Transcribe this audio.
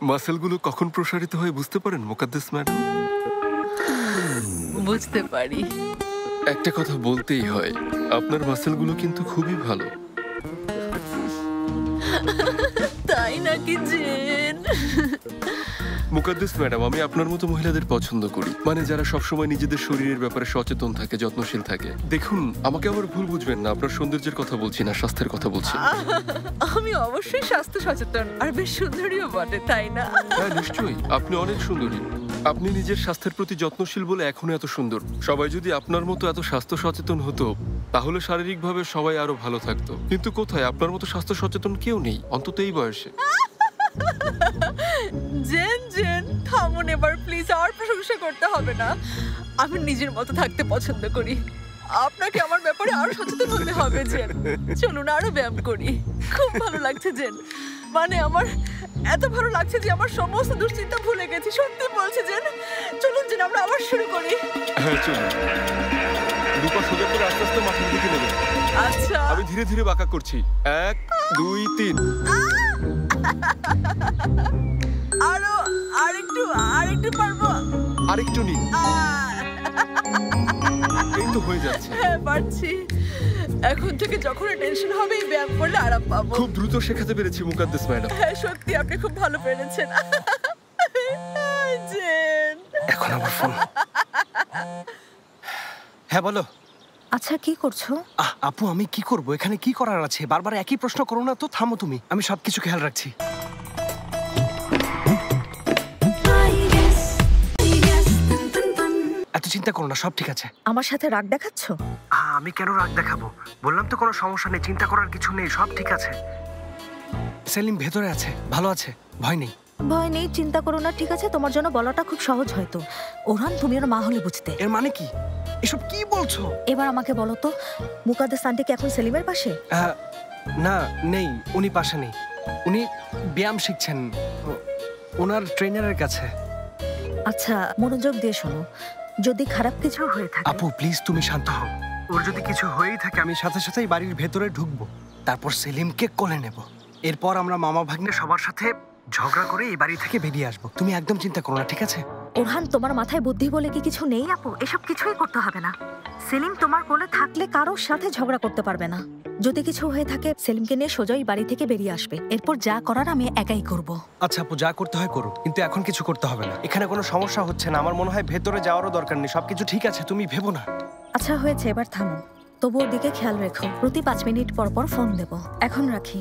মাসেলগুলো কখন প্রসারিত হয় বুঝতে পারেন মুকাদ্দেস ম্যাডাম? বুঝতে পারি। একটা কথা বলতেই হয়, আপনার মাসেলগুলো কিন্তু খুবই ভালো। তাই নাকি জেন? মুকাদ্দেস ম্যাডাম, আমি আপনার মতো মহিলাদের পছন্দ করি, মানে যারা সবসময় নিজেদের শরীরের ব্যাপারে সচেতন থাকে, যত্নশীল থাকে। দেখুন, আমাকে আবার ভুল বুঝবেন না, আপনার সৌন্দর্যের কথা বলছি না, স্বাস্থ্যের কথা বলছি। আমি অবশ্যই স্বাস্থ্য সচেতন আর বেশ সুন্দরীও বটে, তাই না? হ্যাঁ নিশ্চয়ই, আপনি অনেক সুন্দরী। আপনি নিজের স্বাস্থ্যের প্রতি যত্নশীল বলে এখনো এত সুন্দর। সবাই যদি আপনার মতো এত স্বাস্থ্য সচেতন হতো তাহলে শারীরিকভাবে সবাই আরো ভালো থাকতো। কিন্তু কোথায়, আপনার মতো স্বাস্থ্য সচেতন কেউ নেই, অন্তত এই বয়সে। জেন জেন থামুন এবার প্লিজ, আর প্রশংসা করতে হবে না। আমি নিজের মতো থাকতে পছন্দ করি। আপনাকে আমার ব্যাপারে আরো সচেতন হতে হবে জেন। চলুন আরো ব্যায়াম করি। খুব ভালো লাগছে জেন, মানে আমার এত ভালো লাগছে যে আমার সমস্ত দুশ্চিন্তা ভুলে গেছি। সত্যি বলছি জেন। চলুন জেন, আমরা আবার শুরু করি। হ্যাঁ চলুন। দুপা সোজা করে আস্তে আস্তে মাথার দিকে নেবেন। আচ্ছা। আমি ধীরে ধীরে বাঁকা করছি। 1 2 3। আরেকটু পারবো? আরেকটু নিন। এই তো হয়ে যাচ্ছে। হ্যাঁ পারছি। এখন থেকে যখন টেনশন হবে এই ব্যায়াম করলে আরাম পাবো। খুব দ্রুত শেখাতে পেরেছি মুকাদ্দেস ম্যাডাম। হ্যাঁ সত্যি আপনি খুব ভালো পেরেছেন। জেন। এখন আমার ফোন। হ্যাঁ বলো। আচ্ছা কি করছো? আপু আমি কি করব, এখানে কি করার আছে? বারবার একই প্রশ্ন করো না তো, থামো তুমি। আমি সবকিছু খেয়াল রাখছি। এত চিন্তা করো না, সব ঠিক আছে। আমার সাথে রাগ দেখাচ্ছ? আমি কেন রাগ দেখাবো? বললাম তো কোনো সমস্যা নেই, চিন্তা করার কিছু নেই, সব ঠিক আছে। সেলিম ভেতরে আছে, ভালো আছে, ভয় নেই। ভয় নেই, চিন্তা করো না, ঠিক আছে? তোমার জন্য বলাটা খুব সহজ হয়তো। ওরহান তুমি ওর মা হলে বুঝতে। এর মানে কি? এসব কি বলছো? এবার আমাকে বলো তো, মুকাদ্দেস আন্টি কি এখন সেলিমের পাশে? না নেই, উনি পাশে নেই। উনি ব্যায়াম শিখছেন ওনার ট্রেনারের কাছে। আচ্ছা মনোযোগ দিয়ে শোনো, যদি খারাপ কিছু হয়ে থাকে। আপু প্লিজ তুমি শান্ত হও। ওর যদি কিছু হয়েই থাকে আমি সাথে সাথেই বাড়ির ভেতরে ঢুকবো, তারপর সেলিমকে কোলে নেব। এরপর আমরা মামা ভাগ্নে সবার সাথে ঝগড়া করে এই বাড়ি থেকে বেরিয়ে আসবো। তুমি একদম চিন্তা করো না, ঠিক আছে? ওরহান তোমার মাথায় বুদ্ধি বলে কি কিছু নেই? আপু এসব কিছুই করতে হবে না। সেলিম তোমার কোলে থাকলে কারোর সাথে ঝগড়া করতে পারবে না। যদি কিছু হয়ে থাকে সেলিমকে নিয়ে সোজাই বাড়ি থেকে বেরিয়ে আসবে। এরপর যা করার আমি একাই করব। আচ্ছা আপু, যা করতে হয় করো, কিন্তু এখন কিছু করতে হবে না। এখানে কোনো সমস্যা হচ্ছে না, আমার মনে হয় ভেতরে যাওয়ারও দরকার নেই, সবকিছু ঠিক আছে, তুমি ভেবো না। আচ্ছা হয়েছে, এবার থামো। তবু ওর দিকে খেয়াল রেখো, প্রতি 5 মিনিট পর পর ফোন দেব। এখন রাখি।